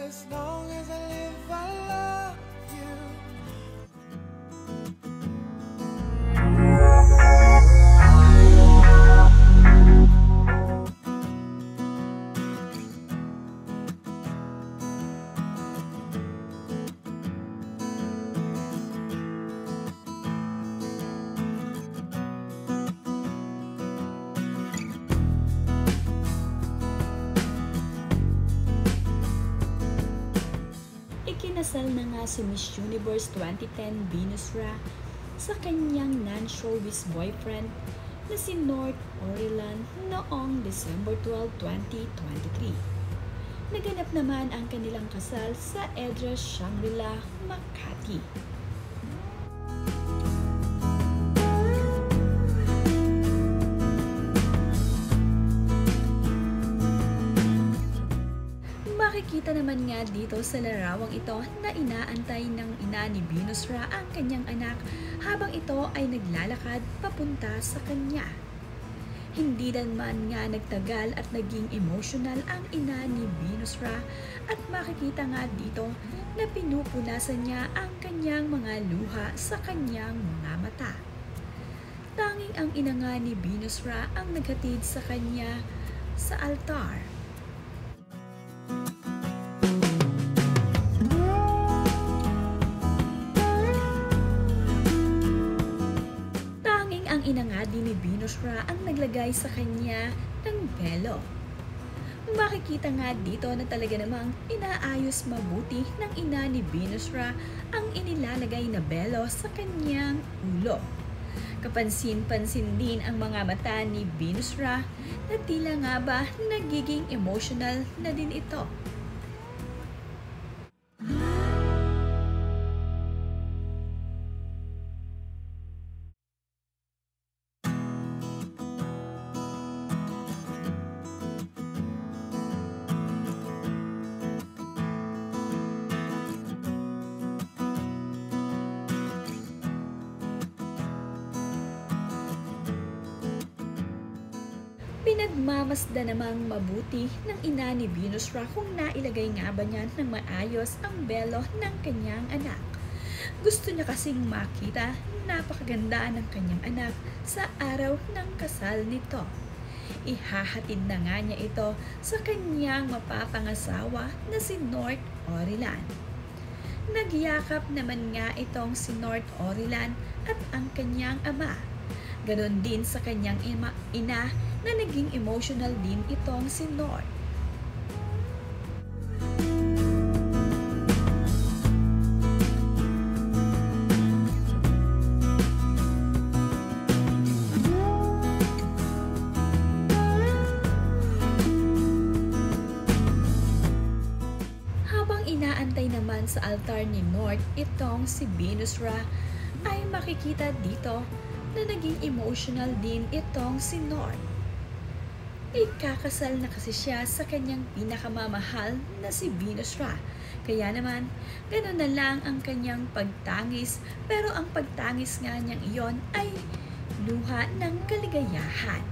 as long as I live, I love you. Ikinasal na nga si Miss Universe 2010 Venus Ra sa kanyang non-showbiz boyfriend na si North Orilan noong December 12, 2023. Naganap naman ang kanilang kasal sa Edra Shangri-La, Makati. Makikita naman nga dito sa larawang ito na inaantay ng ina ni Venus Ra ang kanyang anak habang ito ay naglalakad papunta sa kanya. Hindi naman nga nagtagal at naging emotional ang ina ni Venus Ra at makikita nga dito na pinupunasan niya ang kanyang mga luha sa kanyang mga mata. Tanging ang ina nga ni Venus Ra ang naghatid sa kanya sa altar. Ang ina nga din ni Venus Ra ang naglagay sa kanya ng belo. Makikita nga dito na talaga namang inaayos mabuti ng ina ni Venus Ra ang inilalagay na belo sa kanyang ulo. Kapansin-pansin din ang mga mata ni Venus Ra na tila nga ba nagiging emotional na din ito. Pinagmamasda namang mabuti ng ina ni Venus Ra kung nailagay nga ba niya ng maayos ang belo ng kanyang anak. Gusto niya kasing makita napakaganda ng kanyang anak sa araw ng kasal nito. Ihahatid na nga niya ito sa kanyang mapapangasawa na si North Orilan. Nagyakap naman nga itong si North Orilan at ang kanyang ama. Ganon din sa kanyang ina na naging emotional din itong si North. Habang inaantay naman sa altar ni North itong si Venus Ra, ay makikita dito na naging emotional din itong si North. Ikakasal na kasi siya sa kanyang pinakamamahal na si Venus Ra. Kaya naman, gano'n na lang ang kanyang pagtangis, pero ang pagtangis nga niyang iyon ay luha ng kaligayahan.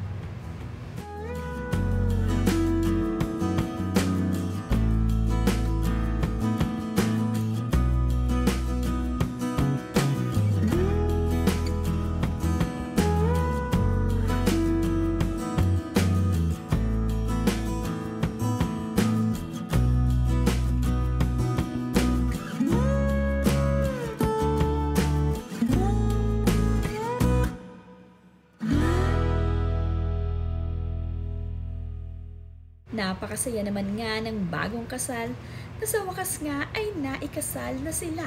Napakasaya naman nga ng bagong kasal na sa wakas nga ay naikasal na sila.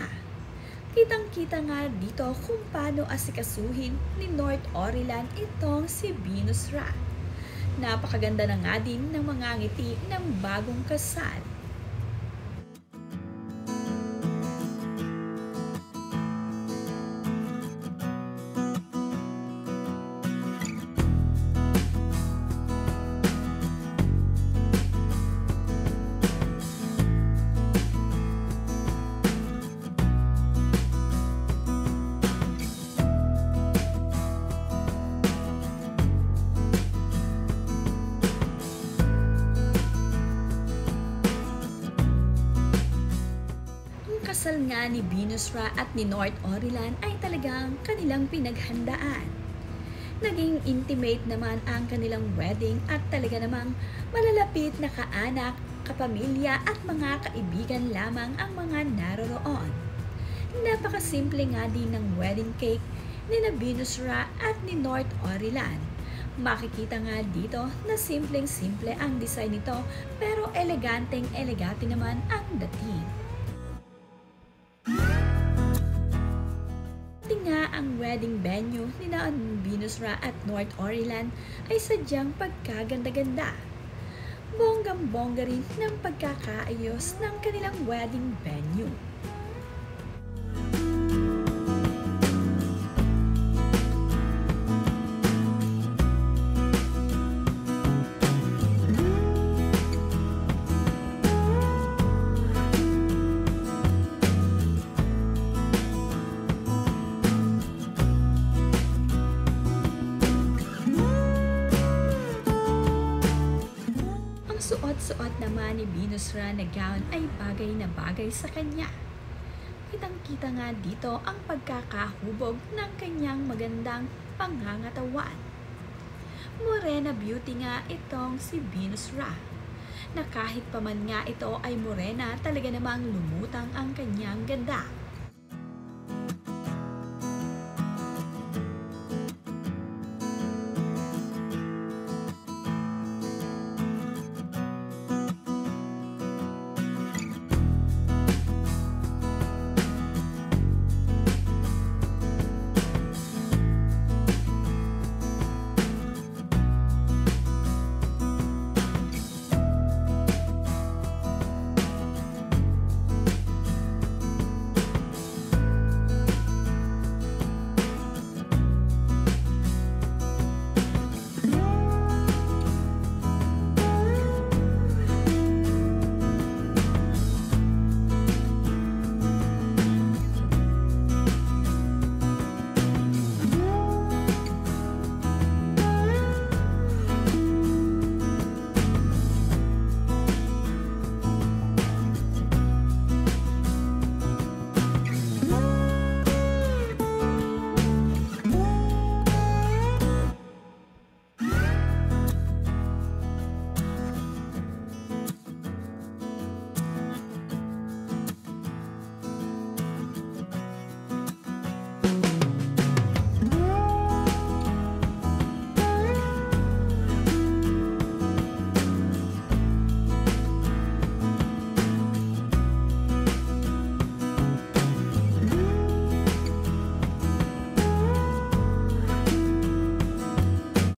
Kitang-kita nga dito kung paano asikasuhin ni North Orilan itong si Venus Ra. Napakaganda na nga din ng mga ngiti ng bagong kasal. kasal nga ni Venus Ra at ni North Orilan ay talagang kanilang pinaghandaan. Naging intimate naman ang kanilang wedding at talaga namang malalapit na kaanak, kapamilya at mga kaibigan lamang ang mga naroroon. Napakasimple nga din ng wedding cake ni na Venus Ra at ni North Orilan. Makikita nga dito na simpleng-simple ang design nito pero eleganteng-elegante naman ang dating. Nga ang wedding venue ni na Venus Ra at North Orilan ay sadyang pagkaganda-ganda. Bonggang-bongga rin ng pagkakaayos ng kanilang wedding venue. Suot-suot naman ni Venus Ra na gown ay bagay na bagay sa kanya. Kitang-kita nga dito ang pagkakahubog ng kanyang magandang pangangatawan. Morena beauty nga itong si Venus Ra, na kahit pa man nga ito ay morena talaga namang lumutang ang kanyang ganda.